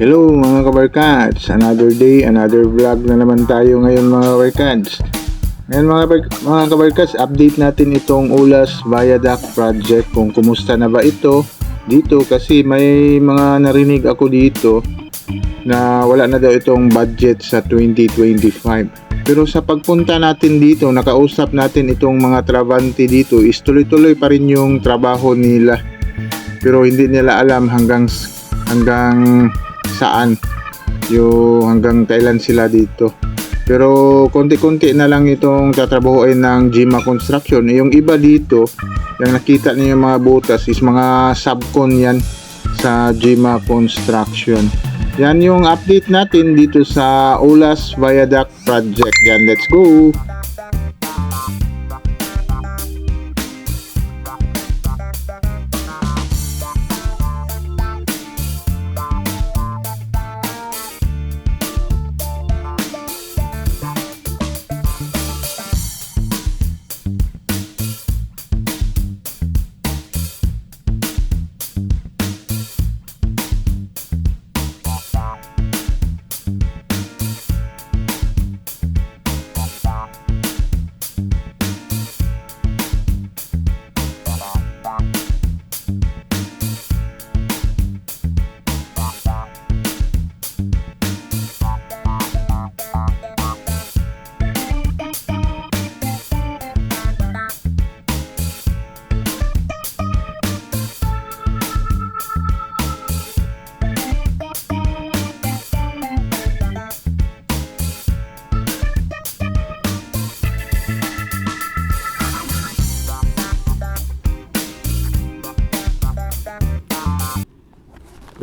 Hello mga kabarkads, another day, another vlog na naman tayo ngayon mga kabarkads. Ngayon mga kabarkads, update natin itong Ulas Viaduct project kung kumusta na ba ito dito kasi may mga narinig ako dito na wala na daw itong budget sa 2025. Pero sa pagpunta natin dito, nakausap natin itong mga trabante dito, is tuloy-tuloy pa rin yung trabaho nila. Pero hindi nila alam hanggang saan yung hanggang kailan sila dito. Pero konti-konti na lang itong tatrabahoin ng Jima Construction. Yung iba dito, yung nakita niyo yung mga butas is mga subcon yan sa Jima Construction. Yan yung update natin dito sa Ulas Viaduct Project. Yan, let's go!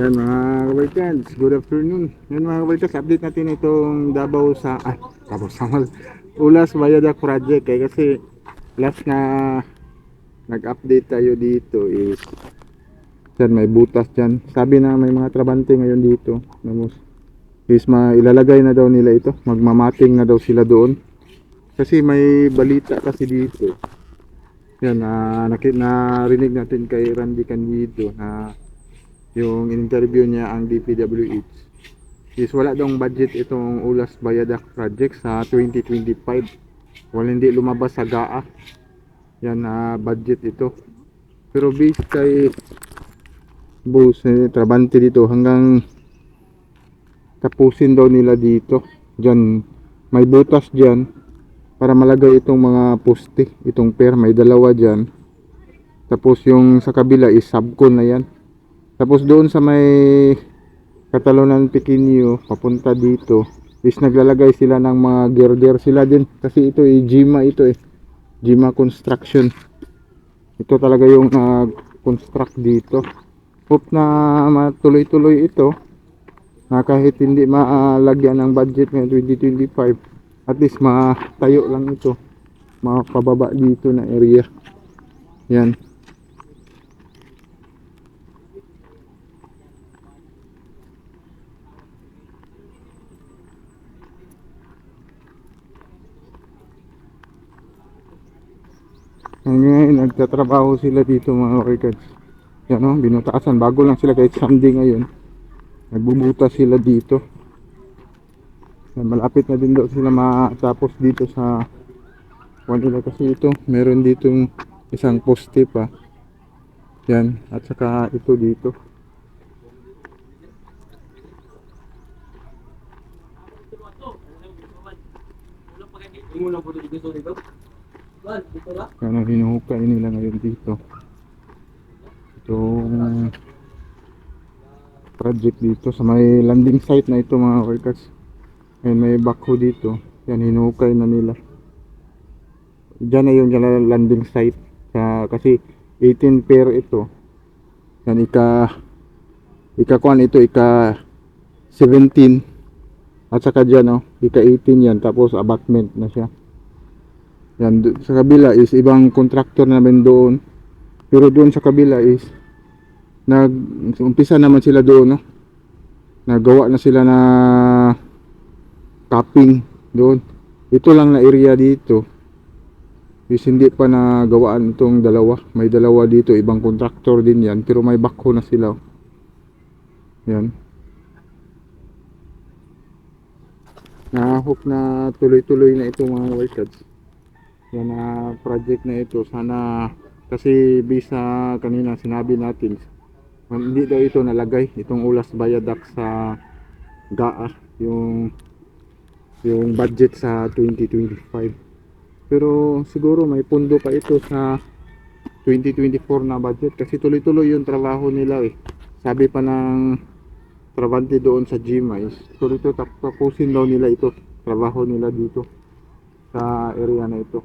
Yan mga kabarkads, good afternoon. Yan mga kabarkads, update natin itong Davao Samal Ulas Viaduct Project. Kasi last na nag-update tayo dito is yan, may butas dyan. Sabi na may mga trabante ngayon dito is ilalagay na daw nila ito, magmamating na daw sila doon. Kasi may balita kasi dito. Yan, narinig natin kay Randy Candido na yung in-interview niya ang DPWH is wala daw budget itong Ulas Viaduct project sa 2025. Wala, hindi lumabas sa GAA yan na budget ito. Pero based kay boss trabante dito, hanggang tapusin daw nila dito. Diyan may butas diyan para malagay itong mga poste, itong pair, may dalawa diyan. Tapos yung sa kabila is subcon na yan. Tapos doon sa may Catalonan Pequeño papunta dito is naglalagay sila ng mga girder sila din kasi ito Jima, Jima Construction. Ito talaga yung construct dito. Hope na matuloy-tuloy ito na kahit hindi malagyan ng budget ng 2025, at least matayo lang ito, mapababa dito na area. Yan. Ngayon nagtatrabaho sila dito mga workers. Yan o, binutasan, bago lang sila kahit Sunday ngayon, nagbubutas sila dito. Yan, malapit na din daw sila matapos dito sa nila kasi ito meron ditong isang poste pa yan, at saka ito dito. Yan ang hinuhukay nila ngayon dito, itong project dito sa may landing site na ito mga workers. Ngayon may backhoe dito, yan hinuhukay na nila. Diyan na yung landing site kasi 18 pair ito. Yan ika-kuan ito, ika 17, at saka dyan ika 18 yan, tapos abutment na siya. Yan, sa kabila is ibang contractor namin doon, pero doon sa kabila is umpisa naman sila doon, nagawa na sila na capping doon. Ito lang na area dito is hindi pa nagawaan itong dalawa. May dalawa dito, ibang contractor din yan, pero may backhoe na sila. Yan. Na-hope na tuloy-tuloy na ito mga workers. Yan na project na ito. Sana kasi bisa kanina sinabi natin hindi daw ito nalagay itong Ulas Viaduct sa GAA yung budget sa 2025. Pero siguro may pundo pa ito sa 2024 na budget kasi tuloy-tuloy yung trabaho nila eh. Sabi pa ng Travante doon sa GMIS, tuloy-tuloy tapusin daw nila ito, trabaho nila dito sa area na ito.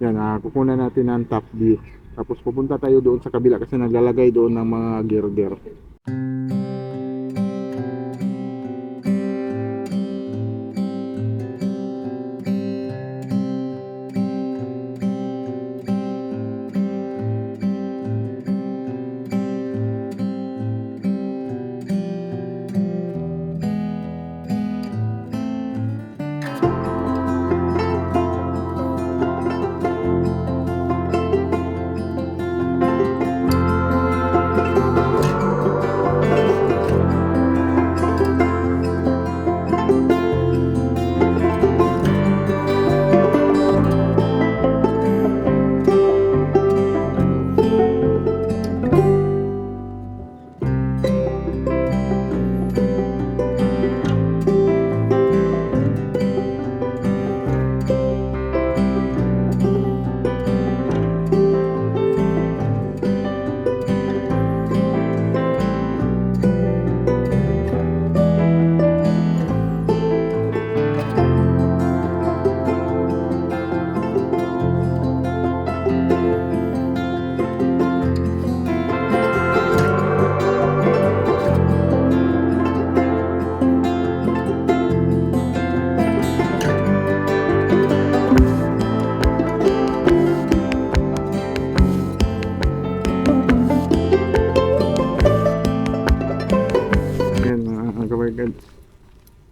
Yan, kukunan natin ng top view. Tapos pupunta tayo doon sa kabila kasi naglalagay doon ng mga girder.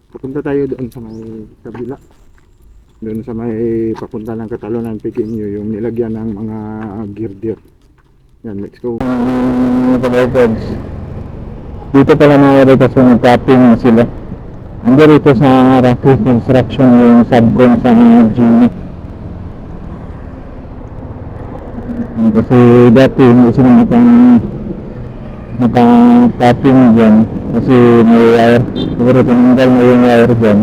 Papunta tayo doon sa may kabila, doon sa may papunta ng Catalonan Pequeño, yung nilagyan ng mga girder. Yan, let's go. Dito pala mga kasi nag-tapping na sila. Ando rito sa Rocky Construction yung subcon sa Gini. Kasi dati hindi sila naka-tapping dyan kasi may wire. Siguro tinanggal mo yung wire dyan.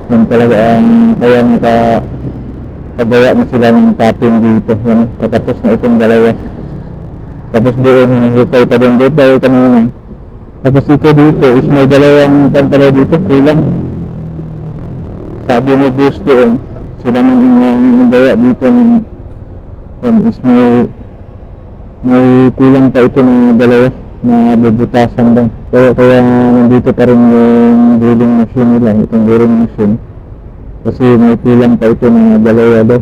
Yan talaga ang kaya nakagawa na sila ng tapping dito. Yan, katapos na itong dalawa. Tapos doon, hintay pa doon tayo kanina. Tapos ito dito is may dalawang pantala dito, kulang. Sabi mo gusto doon, sila nang nagawa dito ng is may kulang pa ito na dalawa na bubutasan lang. Kaya nandito pa rin yung drilling machine nila, itong drilling machine. Kasi may kulang pa ito na dalawa daw.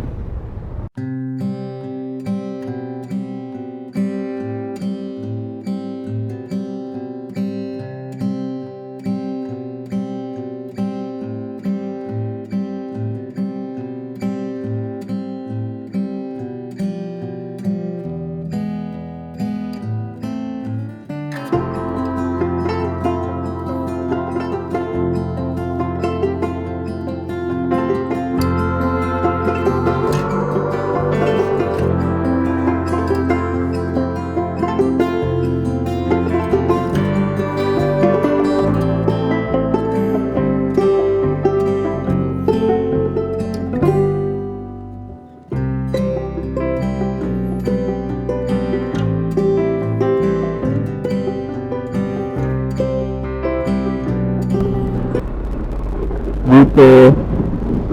Dito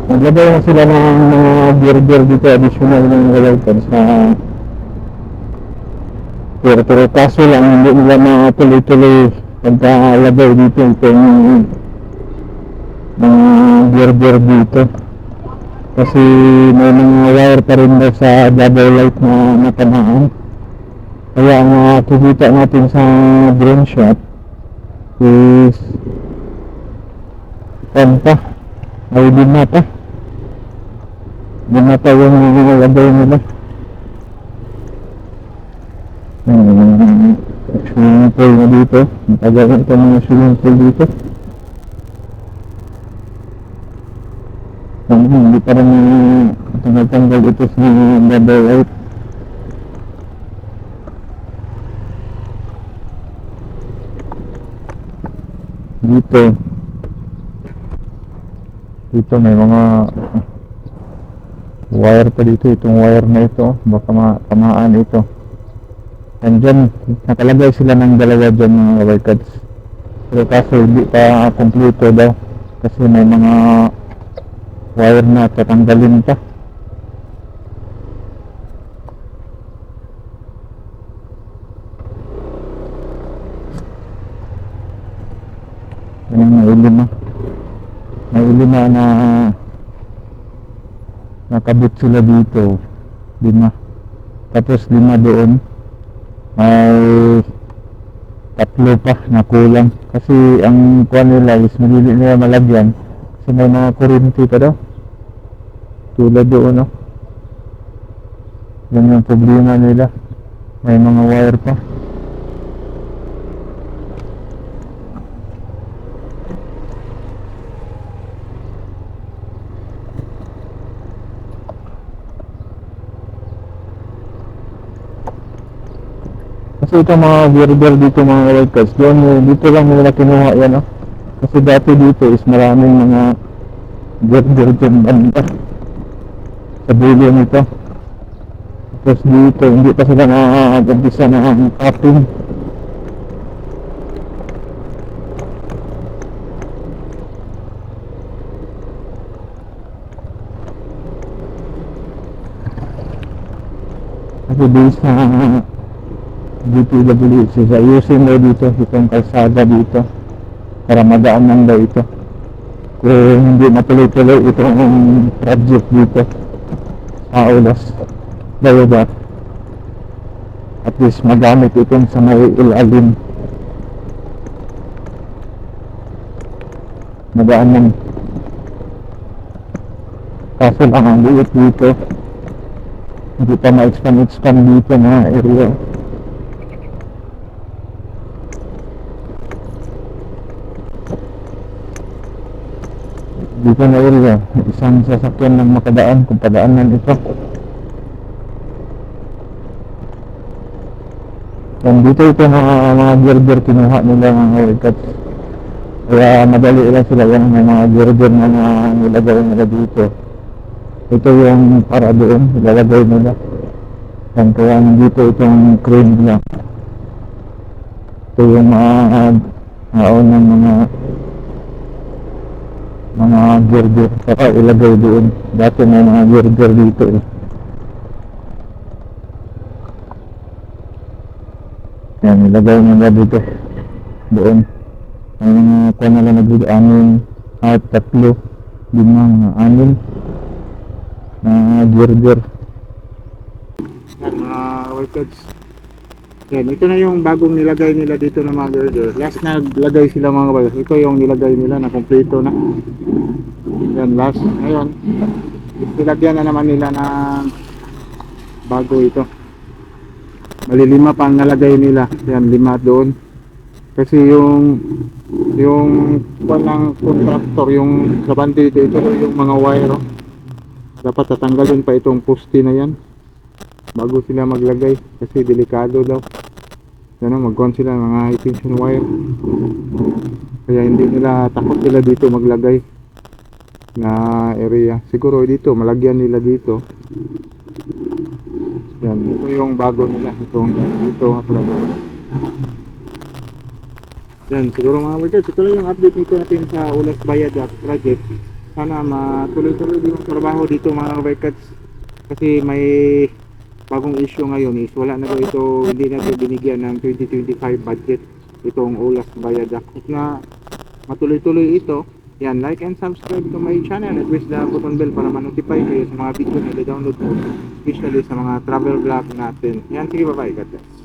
naglagay na sila ng mga girder dito additional ng galawtan sa pero kaso lang hindi nila matuloy-tuloy pagkalagay dito itong mga girder dito kasi may mga wire pa rin daw sa double light na natanaan. Kaya ang nakikita natin sa drone shot is ay binata yung nalagay nila. Swimming pool na dito, matagal ito mga swimming pool dito. Hindi pa rin tanggal ito sa bubble wrap. Dito may mga wire pa dito. Itong wire na ito, baka tamaan ito. And dyan, nakalagay sila ng dalawa dyan mga workers. Pero kaso hindi pa kompleto daw. Kasi may mga wire na tatanggalin pa. Yan ang nailima na nakabit sila dito, 5. Tapos 5 doon, may 3 pa na kulang kasi ang kuha nila is malili nila malagyan kasi may mga kuryente pa daw tulad doon, no? Yan yung problema nila, may mga wire pa. Kasi itong mga girder dito mga workers, dito lang nila kinuha yan, no? Kasi dati dito is maraming mga girder dyan banda sa dulo nito. Tapos dito hindi pa sila nakakagabisa ng cutting. Kasi dito sa DPWC, ayusin mo dito itong kalsada dito para madaan lang daw ito kung hindi matuloy-tuloy itong project dito sa Ulas Bayadak. At least magamit itong sa may ilalim, madaan lang. Kaso lang ang liit dito, hindi pa ma-expand dito na area. Dito na area, isang sasakyan lang makadaan kung padaanan ito. And dito ito mga girder kinuha nila mga workers. Kaya madali lang sila yan, may mga girder na nilagay nila dito. Ito yung para doon, ilalagay nila. And kaya nandito itong crane nila. Ito yung ng mga girder saka ilagay doon. Dati may mga girder dito eh. Yan, ilagay nila dito doon. May mga kuha na lang nagdaanin at 3, 5, 6 na girder. Yan mga workers. Yan, ito na yung bagong nilagay nila dito ng mga girder. Last na naglagay sila mga workers. Ito yung nilagay nila na kompleto na. Yan last. Ngayon, nilagyan na naman nila ng bago ito. Malilima pa ang nalagay nila. Yan, 5 doon. Kasi yung walang contractor, yung sa bandi dito, ito yung mga wire. Oh. Dapat tatanggalin pa itong poste na yan bago sila maglagay kasi delikado daw. Yan, magkuhan sila ng mga high tension wire. Kaya hindi nila, takot sila dito maglagay na area. Siguro dito, malagyan nila dito. Yan, ito yung bago nila. Ito. Yan, siguro mga workers, ito lang yung update nito natin sa Ulas Bayadak project. Sana matuloy-tuloy din yung trabaho dito mga workers. Kasi may bagong issue ngayon is wala na ito, hindi na ito binigyan ng 2025 budget itong Ulas Bayadak. Kung na matuloy-tuloy ito, yan, like and subscribe to my channel at press the button bell para ma-notify kayo sa mga video na i-download mo, especially sa mga travel vlog natin. Yan, sige, bye-bye, God bless.